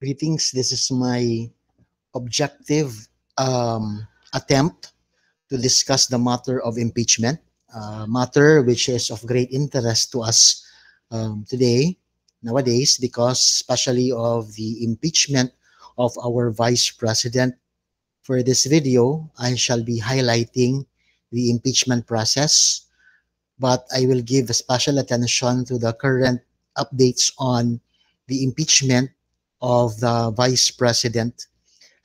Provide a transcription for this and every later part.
Greetings. This is my objective attempt to discuss the matter of impeachment, matter which is of great interest to us today, nowadays, because especially of the impeachment of our Vice President. For this video, I shall be highlighting the impeachment process, but I will give special attention to the current updates on the impeachment of the Vice President.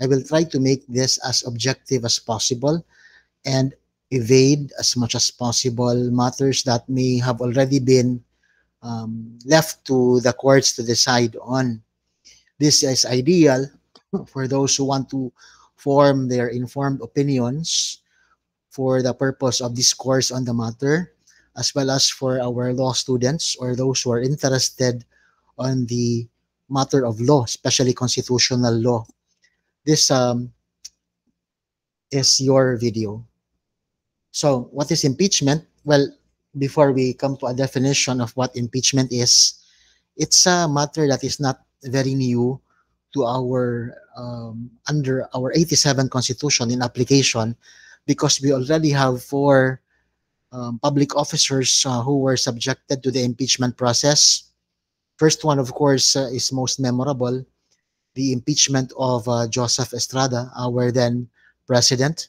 I will try to make this as objective as possible and evade as much as possible matters that may have already been left to the courts to decide on. This is ideal for those who want to form their informed opinions for the purpose of discourse on the matter, as well as for our law students or those who are interested on the matter of law, especially constitutional law. This is your video. So, what is impeachment? Well, before we come to a definition of what impeachment is, it's a matter that is not very new to our under our 87 Constitution in application, because we already have four public officers who were subjected to the impeachment process. First one, of course, is most memorable, the impeachment of Joseph Estrada, our then president.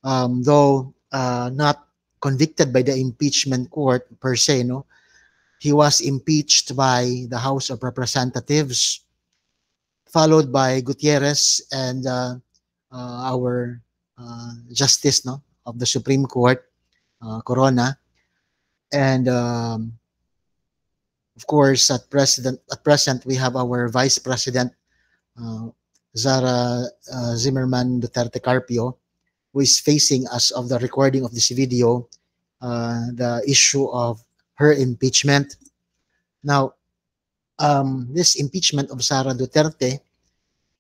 Though not convicted by the impeachment court per se, no, he was impeached by the House of Representatives, followed by Gutierrez and our justice, no, of the Supreme Court, Corona, and of course at present we have our Vice President uh, Zara Zimmerman Duterte Carpio, who is facing, as of the recording of this video, the issue of her impeachment. Now, this impeachment of Sara Duterte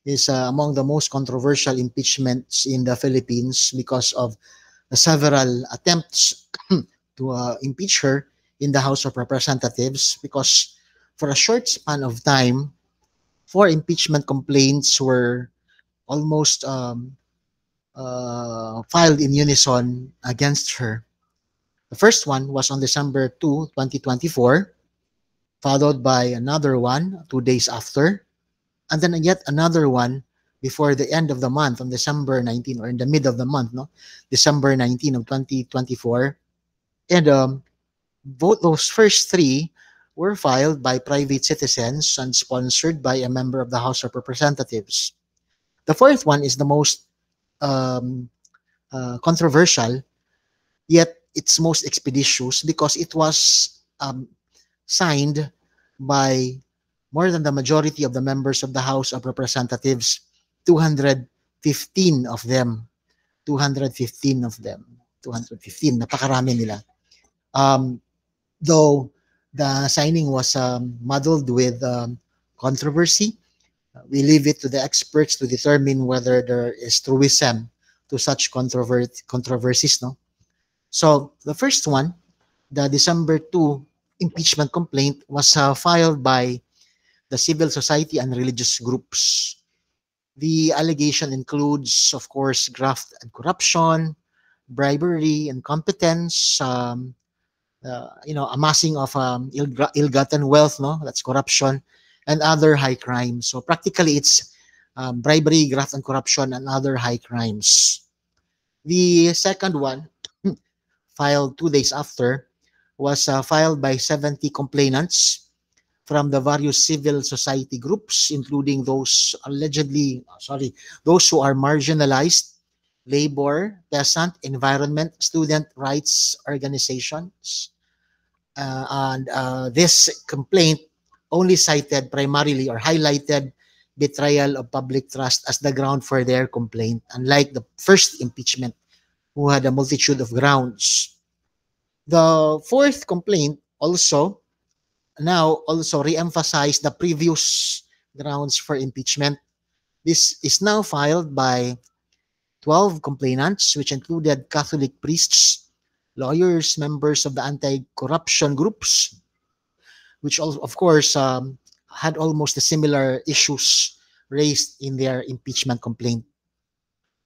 is among the most controversial impeachments in the Philippines because of the several attempts to impeach her in the House of Representatives, because for a short span of time, four impeachment complaints were almost filed in unison against her. The first one was on December 2, 2024, followed by another one 2 days after, and then yet another one before the end of the month on December 19, or in the mid of the month, no, December 19 of 2024. And both those first three were filed by private citizens and sponsored by a member of the House of Representatives. The fourth one is the most um, controversial, yet it's most expeditious because it was signed by more than the majority of the members of the House of Representatives, 215 of them. 215 of them. 215, napakarami nila. Though the signing was muddled with controversy, we leave it to the experts to determine whether there is truism to such controversies. No? So the first one, the December 2 impeachment complaint, was filed by the civil society and religious groups. The allegation includes, of course, graft and corruption, bribery, incompetence, amassing of ill-gotten wealth, no, that's corruption, and other high crimes. So practically, it's bribery, graft, and corruption, and other high crimes. The second one, filed 2 days after, was filed by 70 complainants from the various civil society groups, including those those who are marginalized, labor, peasant, environment, student rights organizations. And this complaint only cited primarily, or highlighted, betrayal of public trust as the ground for their complaint, unlike the first impeachment, who had a multitude of grounds. The fourth complaint also re-emphasized the previous grounds for impeachment. This is now filed by 12 complainants, which included Catholic priests, lawyers, members of the anti-corruption groups, which also, of course, had almost the similar issues raised in their impeachment complaint.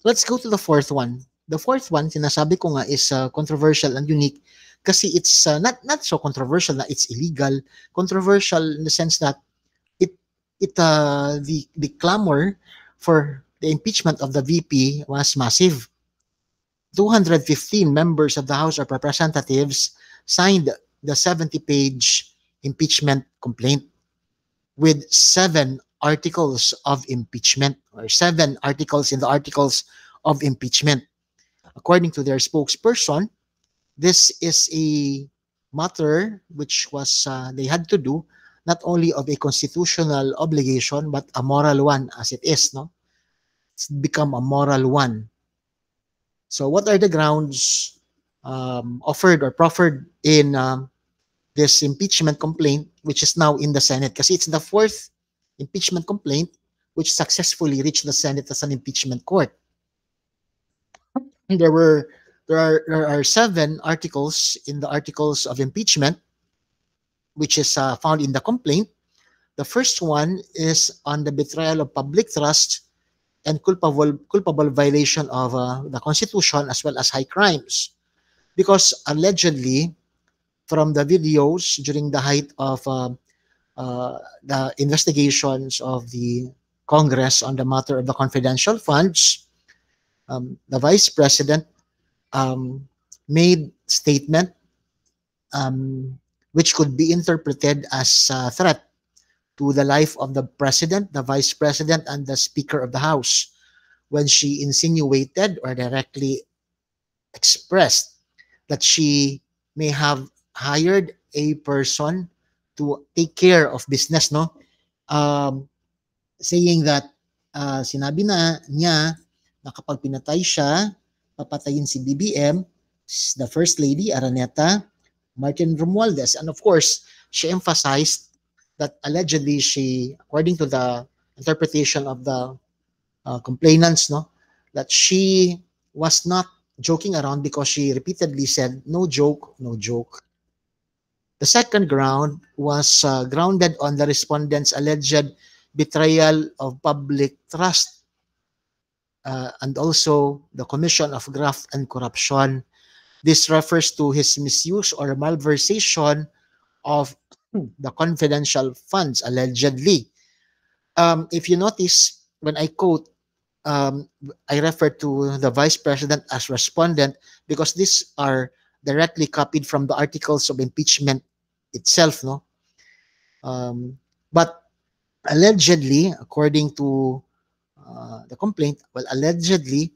Let's go to the fourth one. The fourth one, sinasabi ko nga, is controversial and unique kasi it's not so controversial na it's illegal. Controversial in the sense that it the clamor for the impeachment of the VP was massive. 215 members of the House of Representatives signed the 70-page impeachment complaint with 7 articles of impeachment, or 7 articles in the articles of impeachment. According to their spokesperson, this is a matter which was they had to do not only of a constitutional obligation but a moral one, as it is, no? It's become a moral one. So what are the grounds offered or proffered in this impeachment complaint, which is now in the Senate? Kasi it's the fourth impeachment complaint which successfully reached the Senate as an impeachment court. And there are 7 articles in the articles of impeachment, which is found in the complaint. The first one is on the betrayal of public trust and culpable violation of the Constitution, as well as high crimes, because allegedly, from the videos during the height of the investigations of the Congress on the matter of the confidential funds, the Vice President made statement which could be interpreted as a threat to the life of the President, the Vice President, and the Speaker of the House, when she insinuated or directly expressed that she may have hired a person to take care of business, no? Saying that sinabi na niya na kapag pinatay siya, papatayin si BBM, the First Lady Araneta Martin Romualdez. And of course, she emphasized that allegedly she, according to the interpretation of the complainants, no, that she was not joking around because she repeatedly said, no joke, no joke. The second ground was grounded on the respondent's alleged betrayal of public trust and also the commission of graft and corruption. This refers to his misuse or malversation of the confidential funds, allegedly. If you notice, when I quote, I refer to the Vice President as respondent because these are directly copied from the articles of impeachment itself, no? But allegedly, according to the complaint, well, allegedly,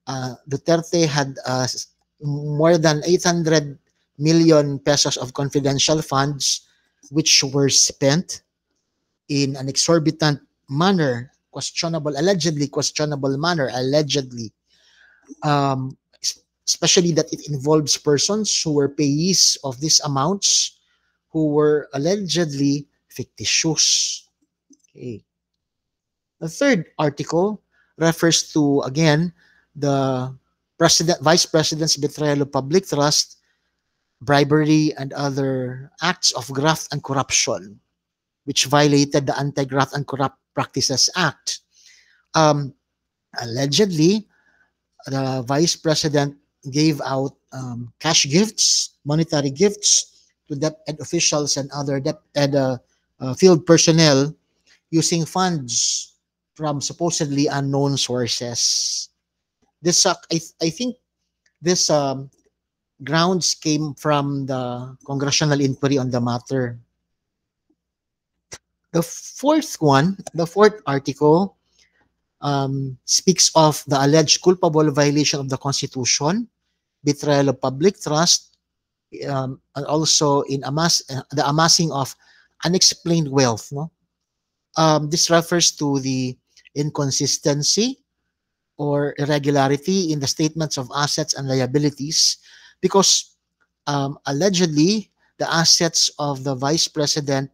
Duterte had more than 800 million pesos of confidential funds which were spent in an exorbitant manner, allegedly questionable manner, um, especially that it involves persons who were payees of these amounts who were allegedly fictitious. Okay. The third article refers to, again, the Vice President's betrayal of public trust, bribery, and other acts of graft and corruption, which violated the Anti-Graft and Corrupt Practices Act. Allegedly, the Vice President gave out cash gifts, monetary gifts to DepEd officials and other DepEd field personnel using funds from supposedly unknown sources. This I think this grounds came from the congressional inquiry on the matter. The fourth article speaks of the alleged culpable violation of the Constitution, betrayal of public trust, and also in the amassing of unexplained wealth. No, this refers to the inconsistency or irregularity in the statements of assets and liabilities, because allegedly the assets of the Vice President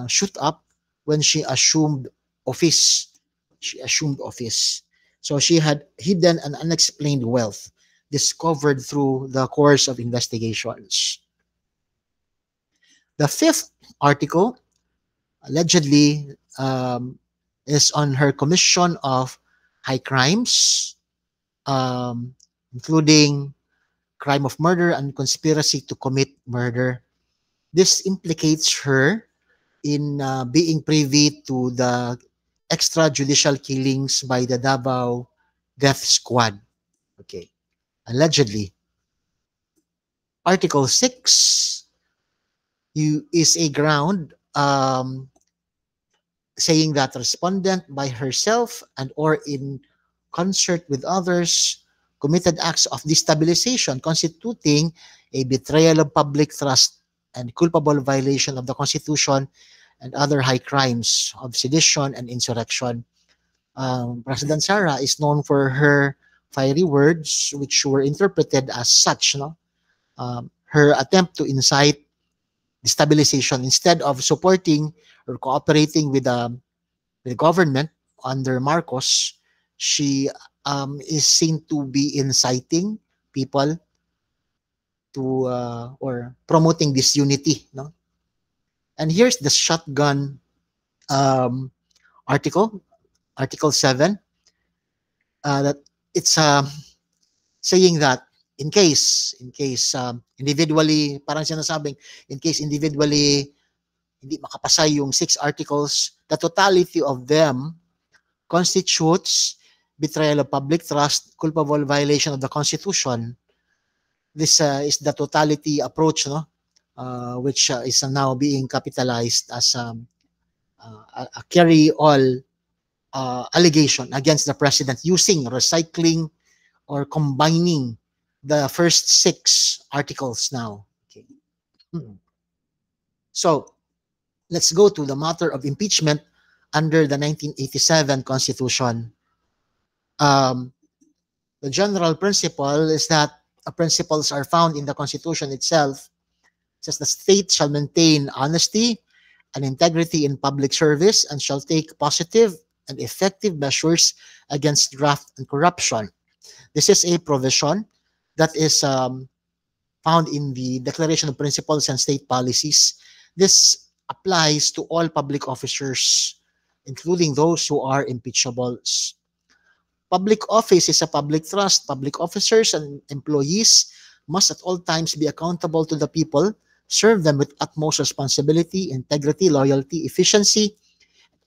shoot up when she assumed office. So she had hidden an unexplained wealth discovered through the course of investigations. The fifth article allegedly is on her commission of high crimes, um, including crime of murder and conspiracy to commit murder. This implicates her in being privy to the extrajudicial killings by the Davao Death Squad. Okay, allegedly. Article 6 is a ground saying that respondent by herself and or in concert with others committed acts of destabilization constituting a betrayal of public trust and culpable violation of the Constitution and other high crimes of sedition and insurrection. President Sara is known for her fiery words, which were interpreted as such. No, her attempt to incite destabilization instead of supporting or cooperating with the government under Marcos, she is seen to be inciting people to or promoting disunity. No, and here's the shotgun um, article, Article 7, that it's saying that in case individually, parang sinasabing, in case individually hindi makapasa yung 6 articles, the totality of them constitutes betrayal of public trust, culpable violation of the Constitution. This is the totality approach, no, which is now being capitalized as a carry-all allegation against the president using recycling or combining the first 6 articles now. Okay. So let's go to the matter of impeachment under the 1987 Constitution. Um, the general principle is that principles are found in the Constitution itself. It says the state shall maintain honesty and integrity in public service and shall take positive and effective measures against graft and corruption. This is a provision that is found in the Declaration of Principles and State Policies. This applies to all public officers, including those who are impeachables. Public office is a public trust. Public officers and employees must at all times be accountable to the people, serve them with utmost responsibility, integrity, loyalty, efficiency,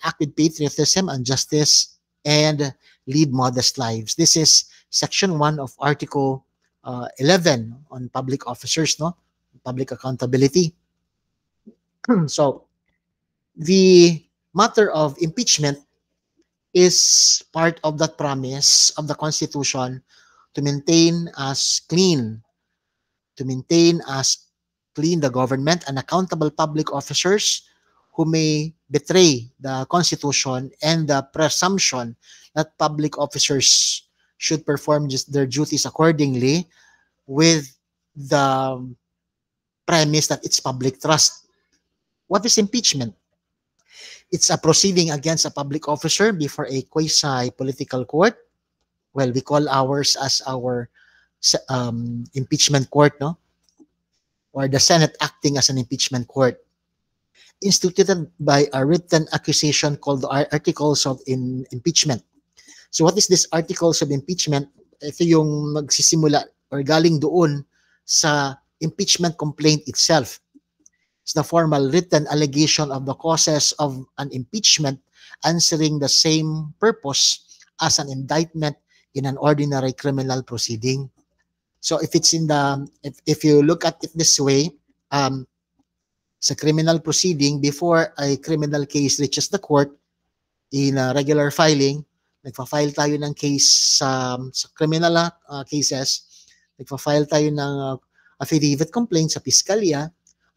act with patriotism and justice, and lead modest lives. This is Section 1 of Article 11 on public officers, no? Public accountability. So, the matter of impeachment is part of that promise of the Constitution to maintain as clean, the government and accountable public officers who may betray the Constitution and the presumption that public officers should perform just their duties accordingly with the premise that it's public trust. What is impeachment? It's a proceeding against a public officer before a quasi-political court. Well, we call ours as our impeachment court, no? Or the Senate acting as an impeachment court. Instituted by a written accusation called the Articles of Impeachment. So what is this Articles of Impeachment? Ito yung magsisimula or galing doon sa impeachment complaint itself. It's the formal written allegation of the causes of an impeachment answering the same purpose as an indictment in an ordinary criminal proceeding. So if it's in the, if you look at it this way, sa criminal proceeding, before a criminal case reaches the court, in regular filing, nagfa-file tayo ng case sa criminal cases, nagfa-file tayo ng affidavit complaint sa piskalya.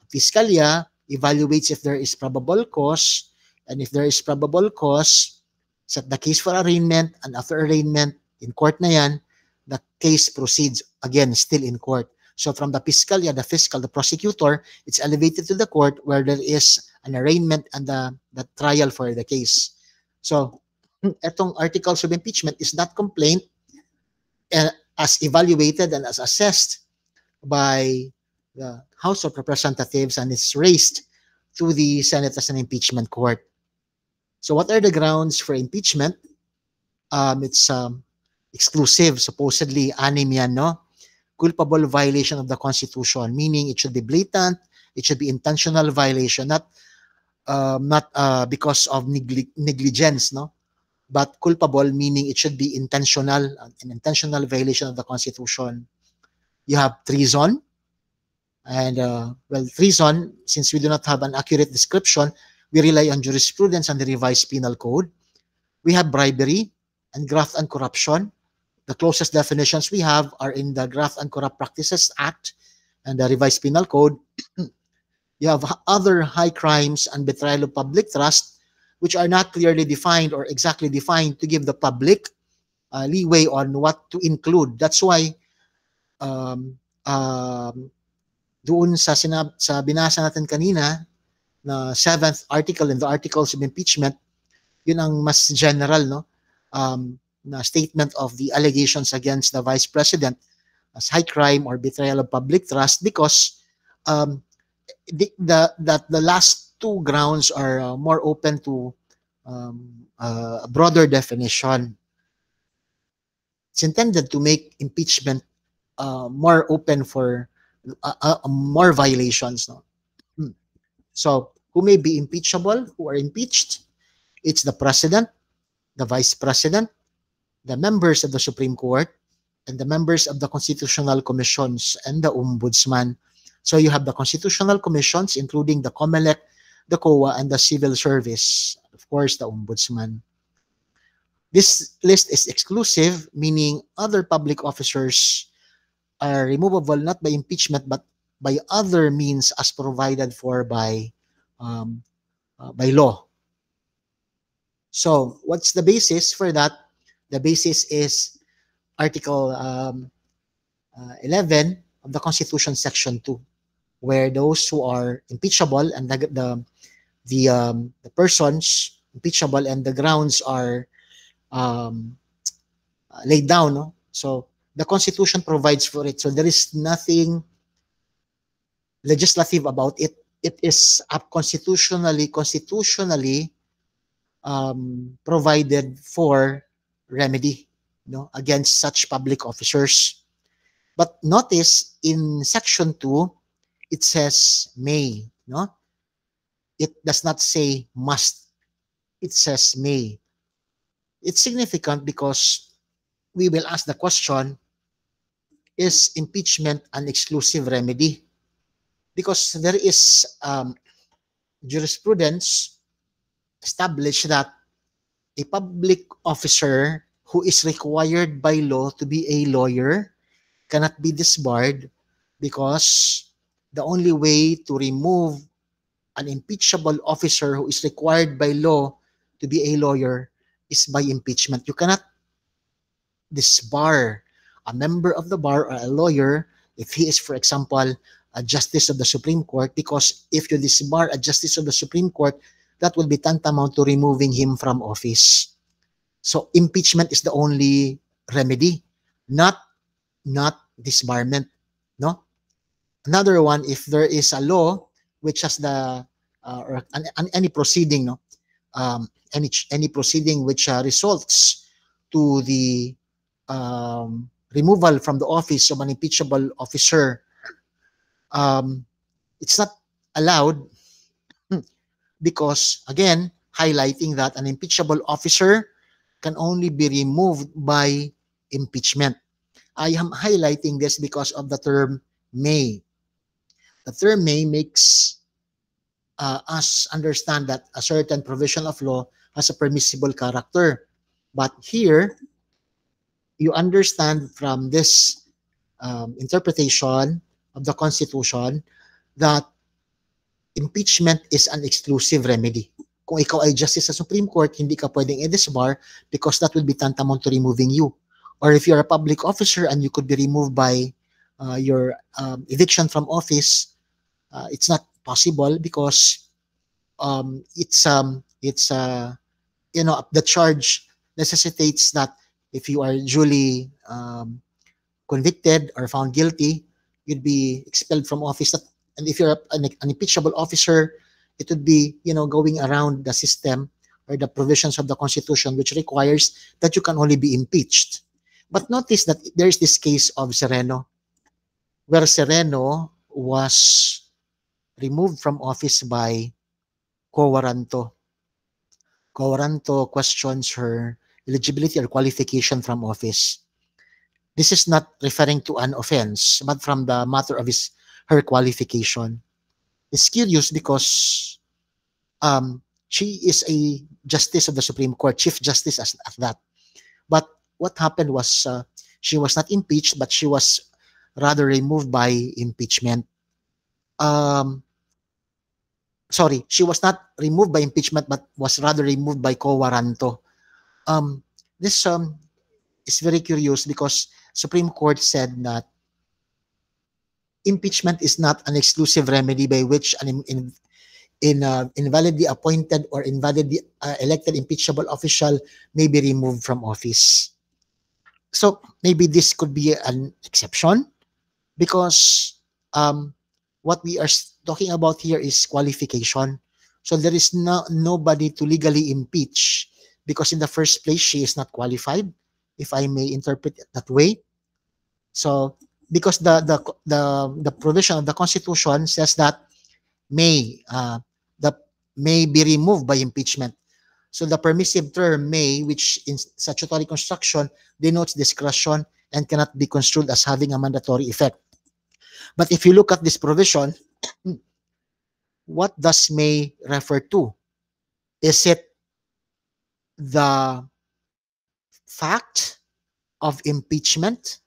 Piskalya evaluates if there is probable cause, and if there is probable cause, set the case for arraignment, and after arraignment, in court na yan, the case proceeds again, still in court. So from the piskalya, the fiscal, the prosecutor, it's elevated to the court where there is an arraignment and the trial for the case. So etong articles of impeachment is that complaint as evaluated and as assessed by the House of Representatives, and it's raised to the Senate as an impeachment court. So what are the grounds for impeachment? It's exclusive, supposedly anim yan, no? Culpable violation of the Constitution, meaning it should be blatant, it should be intentional violation, not because of negligence, no? But culpable, meaning it should be intentional, an intentional violation of the Constitution. You have treason, and well, treason, since we do not have an accurate description, we rely on jurisprudence and the revised penal code. We have bribery and graft and corruption. The closest definitions we have are in the Graft and Corrupt Practices Act and the revised penal code. You have other high crimes and betrayal of public trust, which are not clearly defined or exactly defined to give the public leeway on what to include. That's why doon sa binasa natin kanina na 7th article in the Articles of Impeachment, yun ang mas general, no? Na statement of the allegations against the Vice President as high crime or betrayal of public trust, because the last two grounds are more open to a broader definition. It's intended to make impeachment more open for more violations. No? So, who may be impeachable, who are impeached? It's the President, the Vice President, the members of the Supreme Court, and the members of the Constitutional Commissions and the Ombudsman. So you have the Constitutional Commissions, including the COMELEC, the COA, and the Civil Service. Of course, the Ombudsman. This list is exclusive, meaning other public officers are removable not by impeachment, but by other means as provided for by law. So what's the basis for that? The basis is Article 11 of the Constitution, Section 2, where those who are impeachable and the persons impeachable and the grounds are laid down. No? So the Constitution provides for it. So there is nothing legislative about it. It is constitutionally provided for remedy, no, against such public officers. But notice in Section 2, it says may, no? It does not say must. It says may. It's significant because we will ask the question, is impeachment an exclusive remedy? Because there is jurisprudence established that a public officer who is required by law to be a lawyer cannot be disbarred, because the only way to remove an impeachable officer who is required by law to be a lawyer is by impeachment. You cannot disbar a member of the bar or a lawyer if he is, for example, a justice of the Supreme Court, because if you disbar a justice of the Supreme Court, that will be tantamount to removing him from office. So impeachment is the only remedy, not disbarment. No. Another one, if there is a law which has the or any proceeding, no, any proceeding which results to the removal from the office of an impeachable officer, it's not allowed, because again, highlighting that an impeachable officer can only be removed by impeachment. I am highlighting this because of the term may. The term may makes us understand that a certain provision of law has a permissible character. But here, you understand from this interpretation of the Constitution that impeachment is an exclusive remedy. Kung ikaw ay justice sa Supreme Court, hindi ka pwedeng i-disbar, because that will be tantamount to removing you. Or if you're a public officer and you could be removed by your eviction from office, it's not possible, because the charge necessitates that if you are duly convicted or found guilty, you'd be expelled from office. And if you're an impeachable officer, it would be, going around the system or the provisions of the Constitution, which requires that you can only be impeached. But notice that there's this case of Sereno, where Sereno was removed from office by Coaranto. Coaranto questions her eligibility or qualification from office. This is not referring to an offense, but from the matter of her qualification. It's curious because she is a justice of the Supreme Court, Chief Justice at that. But what happened was she was not impeached, but she was rather removed by impeachment. Sorry, she was not removed by impeachment, but was rather removed by Coaranto. This is very curious because Supreme Court said that impeachment is not an exclusive remedy by which an invalidly appointed or invalidly elected impeachable official may be removed from office. So maybe this could be an exception because what we are talking about here is qualification. So there is nobody to legally impeach because in the first place she is not qualified, if I may interpret it that way. So because the provision of the Constitution says that may be removed by impeachment. So the permissive term may, which in statutory construction denotes discretion and cannot be construed as having a mandatory effect. But if you look at this provision, what does may refer to? Is it the fact of impeachment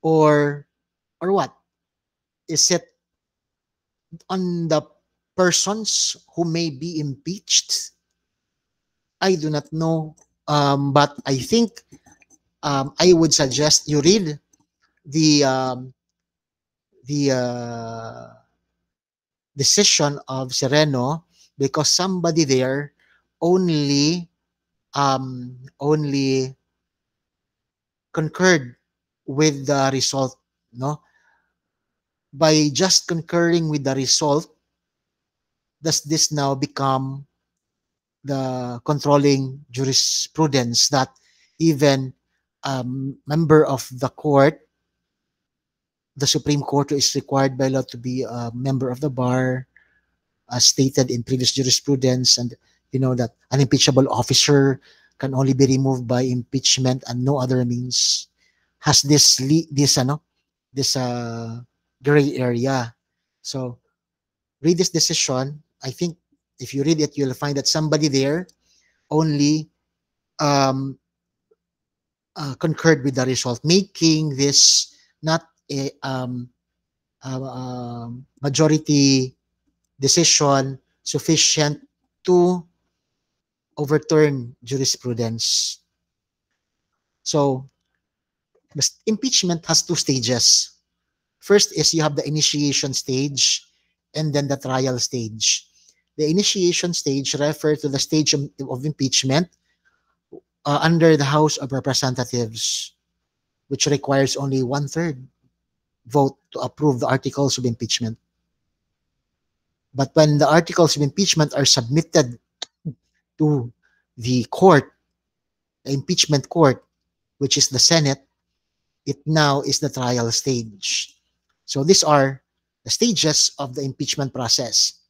or what? Is it on the persons who may be impeached? I do not know, but I think I would suggest you read the decision of Sereno because somebody there only concurred with the result, no? By just concurring with the result, does this now become the controlling jurisprudence that even member of the court, the Supreme Court is required by law to be a member of the bar, as stated in previous jurisprudence, and you know that an impeachable officer can only be removed by impeachment and no other means. Has this gray area. So read this decision. I think if you read it, you'll find that somebody there only concurred with the result, making this not a majority decision sufficient to overturn jurisprudence. So the impeachment has two stages. First is you have the initiation stage and then the trial stage. The initiation stage refers to the stage of impeachment under the House of Representatives, which requires only 1/3 vote to approve the articles of impeachment. But when the articles of impeachment are submitted to the court, the impeachment court, which is the Senate, it now is the trial stage. So these are the stages of the impeachment process.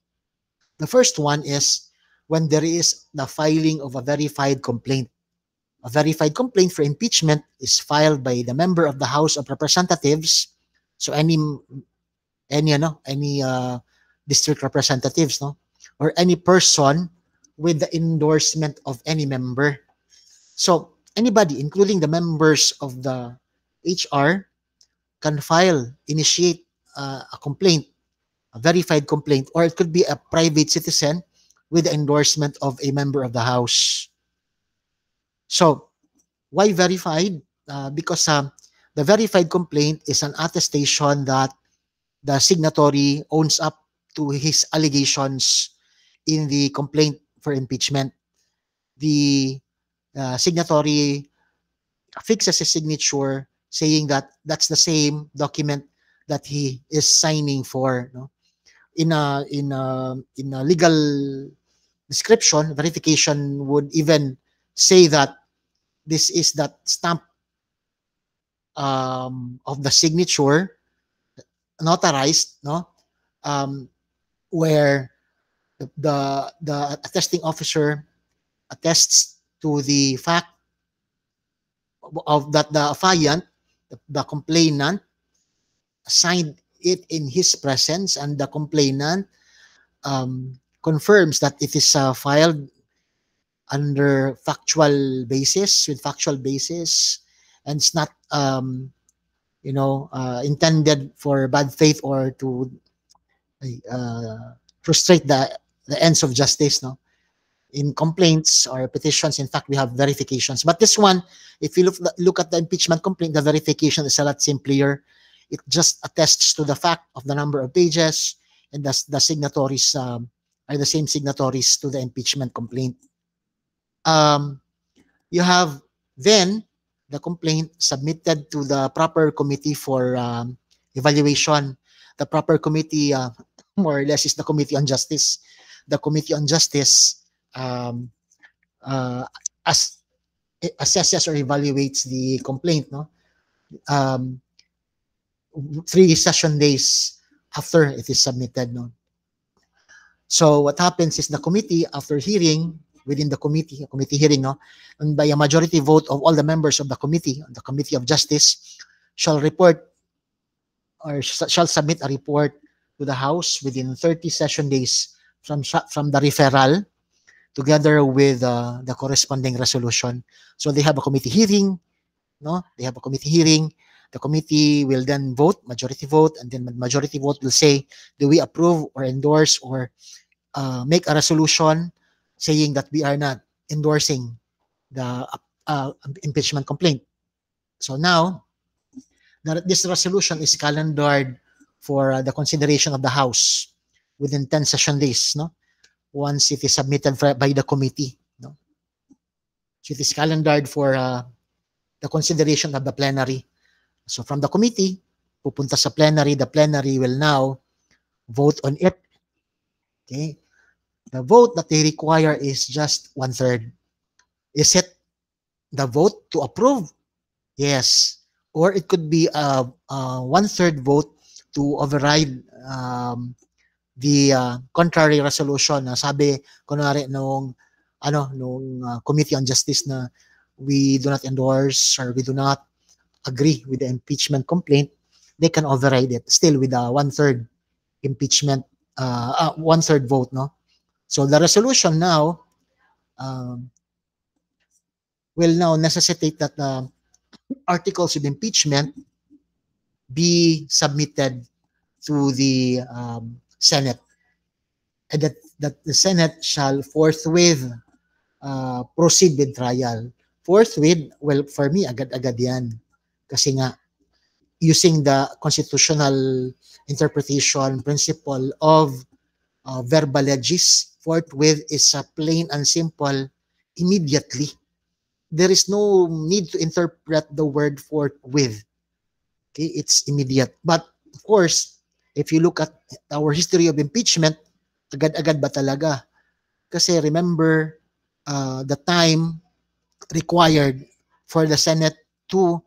The first one is when there is the filing of a verified complaint. A verified complaint for impeachment is filed by the member of the House of Representatives. So any district representatives, no, or any person with the endorsement of any member. So anybody, including the members of the HR, can initiate a complaint, a verified complaint, or it could be a private citizen with the endorsement of a member of the House. So why verified? Because the verified complaint is an attestation that the signatory owns up to his allegations in the complaint for impeachment. The signatory fixes his signature saying that that's the same document that he is signing for. No? in a legal description, verification would even say that this is that stamp of the signature notarized, no, um, where the attesting officer attests to the fact of that the affiant, the complainant, signed it in his presence, and the complainant confirms that it is filed under factual basis, with factual basis, and it's not intended for bad faith or to frustrate the ends of justice, no. In complaints or petitions, in fact, we have verifications. But this one, if you look at the impeachment complaint, the verification is a lot simpler. It just attests to the fact of the number of pages, and the signatories are the same signatories to the impeachment complaint. You have then the complaint submitted to the proper committee for evaluation. The proper committee, more or less, is the Committee on Justice. The Committee on Justice uh, as assesses or evaluates the complaint, no, 3 session days after it is submitted, no. So what happens is the committee, after hearing within the committee, a committee hearing, no, and by a majority vote of all the members of the Committee of Justice, shall report or shall submit a report to the House within 30 session days from the referral, together with the corresponding resolution. So they have a committee hearing, no? They have a committee hearing. The committee will then vote, majority vote, and then majority vote will say, do we approve or endorse or make a resolution saying that we are not endorsing the impeachment complaint. So now, this resolution is calendared for the consideration of the House within 10 session days, no? Once it is submitted by the committee, no? So it is calendared for the consideration of the plenary. So from the committee, pupunta sa plenary, the plenary will now vote on it. Okay? The vote that they require is just 1/3. Is it the vote to approve? Yes. Or it could be a 1/3 vote to override the contrary resolution na sabi kunwari nung Committee on Justice na we do not endorse or we do not agree with the impeachment complaint. They can override it still with a 1/3 impeachment 1/3 vote, no. So the resolution now will now necessitate that articles of impeachment be submitted to the Senate, and that the Senate shall forthwith proceed with trial. Forthwith, well, for me, agad-agad yan. Kasi nga, using the constitutional interpretation principle of verba legis, forthwith is plain and simple, immediately. There is no need to interpret the word forthwith. Okay, it's immediate. But of course, if you look at our history of impeachment, agad-agad ba talaga? Kasi remember the time required for the Senate to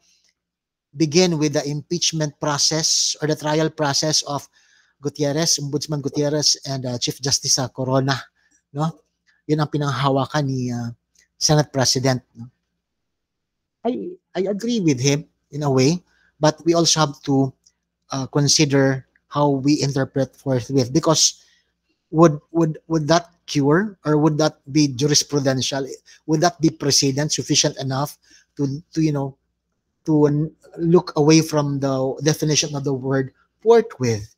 begin with the impeachment process or the trial process of Gutierrez, Ombudsman Gutierrez, and Chief Justice Corona, no? Yun ang pinanghahawakan ni Senate President. No? I agree with him in a way, but we also have to consider how we interpret forthwith, because would that cure, or would that be jurisprudential? Would that be precedent sufficient enough to look away from the definition of the word forthwith?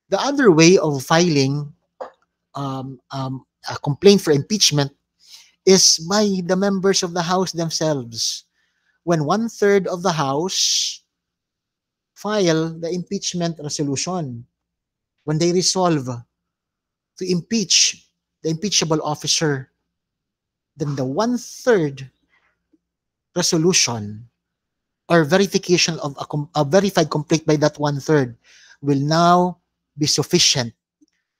The other way of filing a complaint for impeachment is by the members of the House themselves. When 1/3 of the House file the impeachment resolution, when they resolve to impeach the impeachable officer, then the 1/3 resolution or verification of a verified complaint by that 1/3 will now be sufficient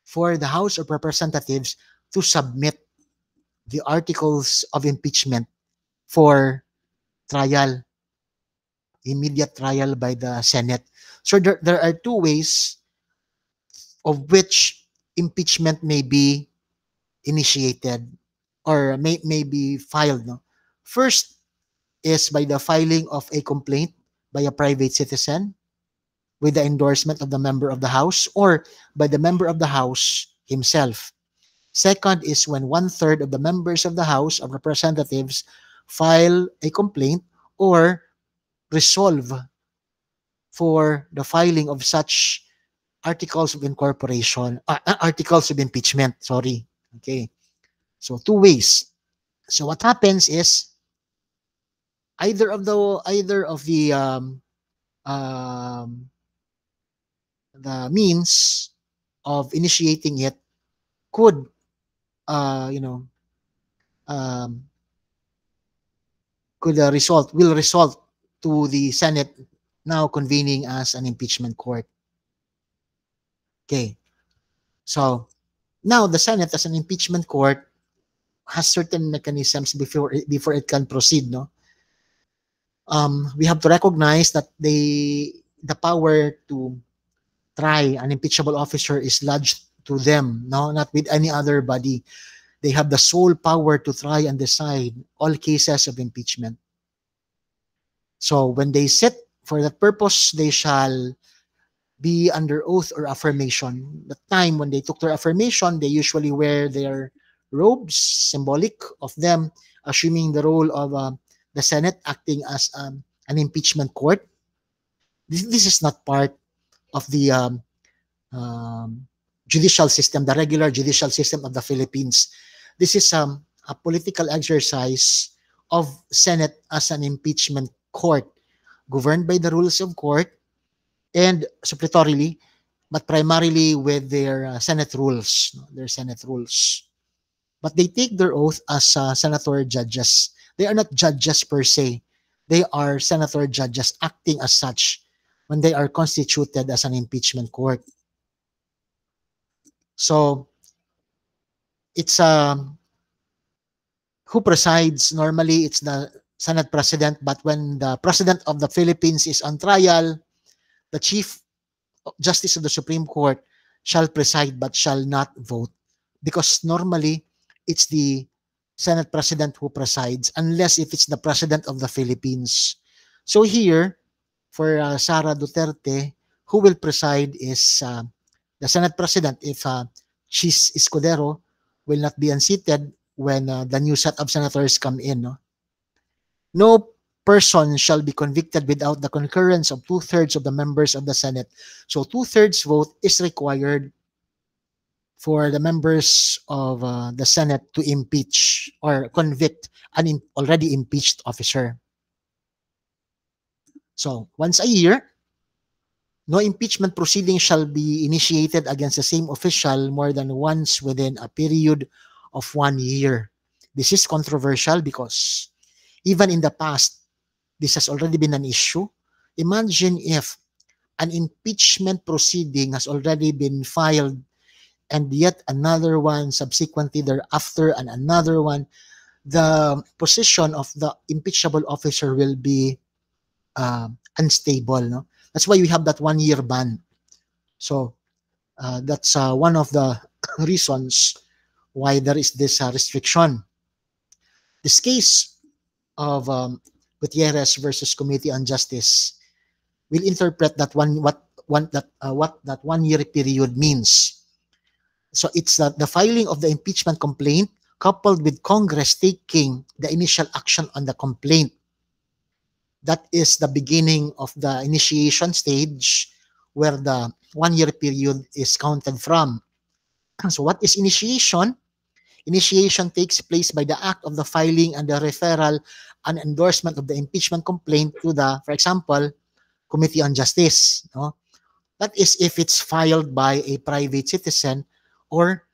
for the House of Representatives to submit the articles of impeachment for trial, immediate trial by the Senate. So there are two ways of which impeachment may be initiated or may be filed. No? First is by the filing of a complaint by a private citizen with the endorsement of the member of the House or by the member of the House himself. Second is when one-third of the members of the House of Representatives file a complaint or resolve for the filing of such articles of incorporation, articles of impeachment, sorry. Okay. So two ways. So what happens is either of um, the means of initiating it could uh, you know um, will result to the Senate now convening as an impeachment court. Okay. So now the Senate as an impeachment court has certain mechanisms before it can proceed. No, we have to recognize that the power to try an impeachable officer is lodged to them. No, not with any other body. They have the sole power to try and decide all cases of impeachment. So when they sit for that purpose, they shall be under oath or affirmation. The time when they took their affirmation, they usually wear their robes, symbolic of them assuming the role of the Senate acting as an impeachment court. This is not part of the judicial system, the regular judicial system of the Philippines. This is a political exercise of Senate as an impeachment court, governed by the rules of court and suppletorily, but primarily with their Senate rules, their Senate rules. But they take their oath as senator judges. They are not judges per se. They are senator judges acting as such when they are constituted as an impeachment court. So it's who presides. Normally, it's the Senate President, but when the President of the Philippines is on trial, the Chief Justice of the Supreme Court shall preside but shall not vote, because normally it's the Senate President who presides unless if it's the President of the Philippines. So here, for Sara Duterte, who will preside is the Senate President if Chis Escudero will not be unseated when the new set of senators come in. No person shall be convicted without the concurrence of two-thirds of the members of the Senate. So two-thirds vote is required for the members of the Senate to impeach or convict an already impeached officer. So once a year, no impeachment proceeding shall be initiated against the same official more than once within a period of 1 year. This is controversial because even in the past, this has already been an issue. Imagine if an impeachment proceeding has already been filed and yet another one subsequently thereafter and another one. The position of the impeachable officer will be unstable. No? That's why we have that 1 year ban. So that's one of the reasons why there is this restriction. This case of Gutierrez versus Committee on Justice will interpret that what that 1 year period means. So it's the filing of the impeachment complaint coupled with Congress taking the initial action on the complaint. That is the beginning of the initiation stage where the 1 year period is counted from. So what is initiation? Initiation takes place by the act of the filing and the referral and endorsement of the impeachment complaint to the, for example, Committee on Justice. No? That is if it's filed by a private citizen or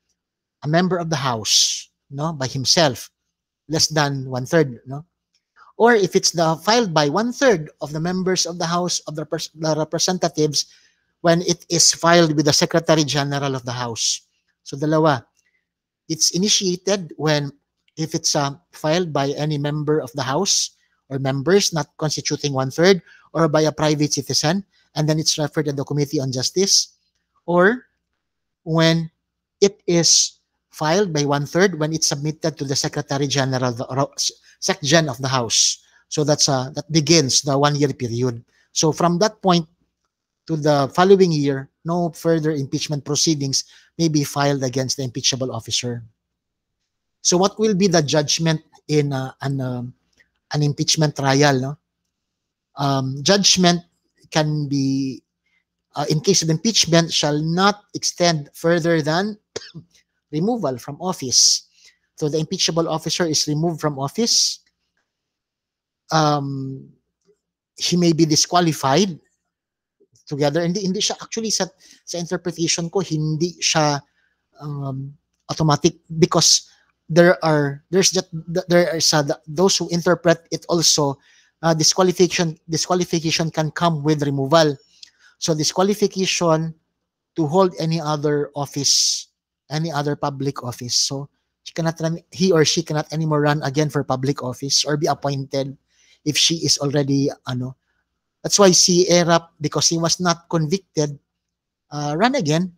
a member of the House, no, by himself, less than 1/3, no, or if it's filed by 1/3 of the members of the House of the Representatives when it is filed with the Secretary General of the House. So dalawa. It's initiated when if it's filed by any member of the House or members not constituting one-third, or by a private citizen, and then it's referred to the Committee on Justice, or when it is filed by one-third when it's submitted to the Secretary General, the SecGen of the House. So that begins the 1-year period. So from that point to the following year, no further impeachment proceedings may be filed against the impeachable officer. So what will be the judgment in an impeachment trial? No? Judgment can be, in case of impeachment, shall not extend further than removal from office. So the impeachable officer is removed from office. He may be disqualified together. Hindi siya actually sa interpretation ko, hindi siya automatic, because there are those who interpret it also, disqualification can come with removal. So disqualification to hold any other office, any other public office. So he or she cannot anymore run again for public office or be appointed if she is already That's why si Erap, because he was not convicted, ran again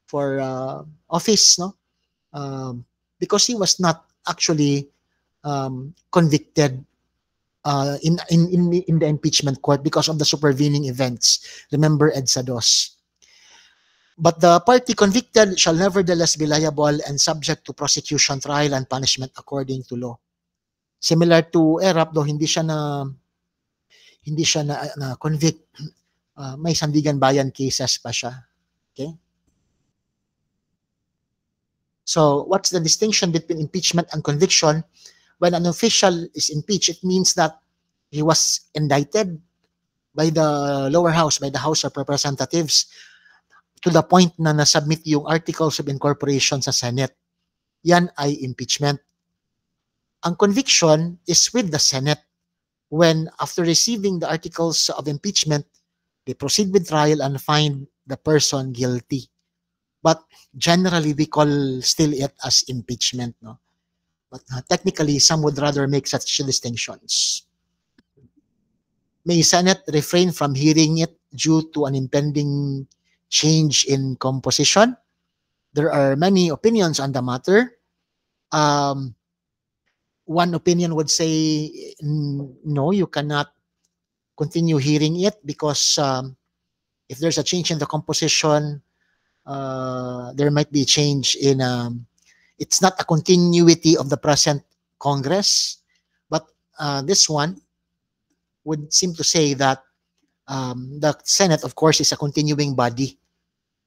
for office, no? Because he was not actually convicted in the impeachment court because of the supervening events. Remember EDSA Dos. But the party convicted shall nevertheless be liable and subject to prosecution, trial, and punishment according to law. Similar to Erap, though hindi siya na convict, may Sandigan Bayan cases pa siya. Okay? So, what's the distinction between impeachment and conviction? When an official is impeached, it means that he was indicted by the lower house, by the House of Representatives, to the point na nasubmit yung articles of incorporation sa Senate. Yan ay impeachment. Ang conviction is with the Senate when, after receiving the articles of impeachment, they proceed with trial and find the person guilty. But generally, we call still it as impeachment. No? But technically, some would rather make such distinctions. May Senate refrain from hearing it due to an impending change in composition? There are many opinions on the matter. One opinion would say, no, you cannot continue hearing it because if there's a change in the composition, there might be a change in, it's not a continuity of the present Congress, but this one would seem to say that the Senate, of course, is a continuing body.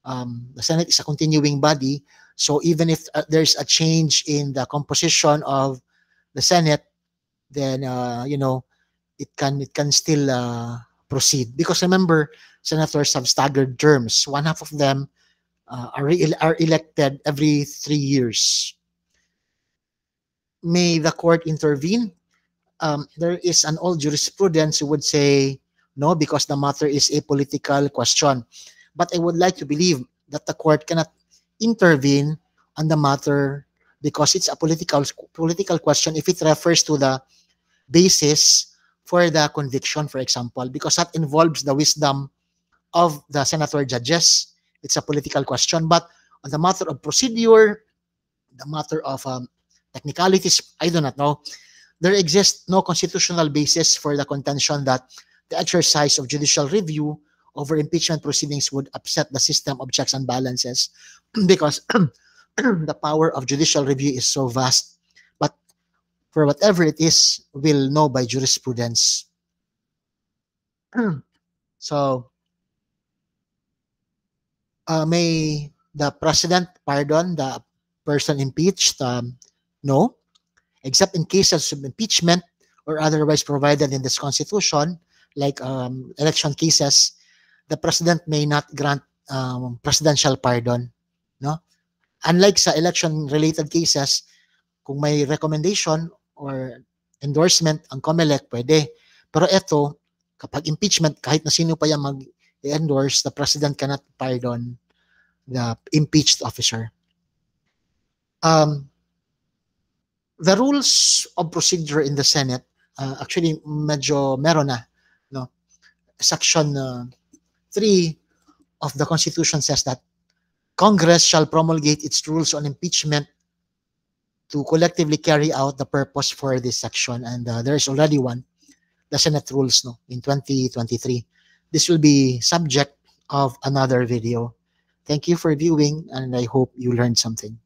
The Senate is a continuing body, so even if there's a change in the composition of the Senate, then it can still proceed, because remember, senators have staggered terms. One half of them are elected every 3 years. May the court intervene? There is an old jurisprudence who would say no, because the matter is a political question. But I would like to believe that the court cannot intervene on the matter because it's a political question if it refers to the basis for the conviction, for example, because that involves the wisdom of the senator judges. It's a political question. But on the matter of procedure, the matter of technicalities, I do not know. There exists no constitutional basis for the contention that the exercise of judicial review over impeachment proceedings would upset the system of checks and balances because the power of judicial review is so vast. But for whatever it is, we'll know by jurisprudence. So, may the president pardon the person impeached? No, except in cases of impeachment or otherwise provided in this constitution, like election cases, the president may not grant presidential pardon. No? Unlike sa election-related cases, kung may recommendation or endorsement ang COMELEC, pwede. Pero ito, kapag impeachment, kahit na sino pa yan mag-endorse, the president cannot pardon the impeached officer. Um, the rules of procedure in the Senate, actually medyo meron na, no? Section 3 of the Constitution says that Congress shall promulgate its rules on impeachment to collectively carry out the purpose for this section. And there is already one, the Senate rules, no, in 2023. This will be subject of another video. Thank you for viewing, and I hope you learned something.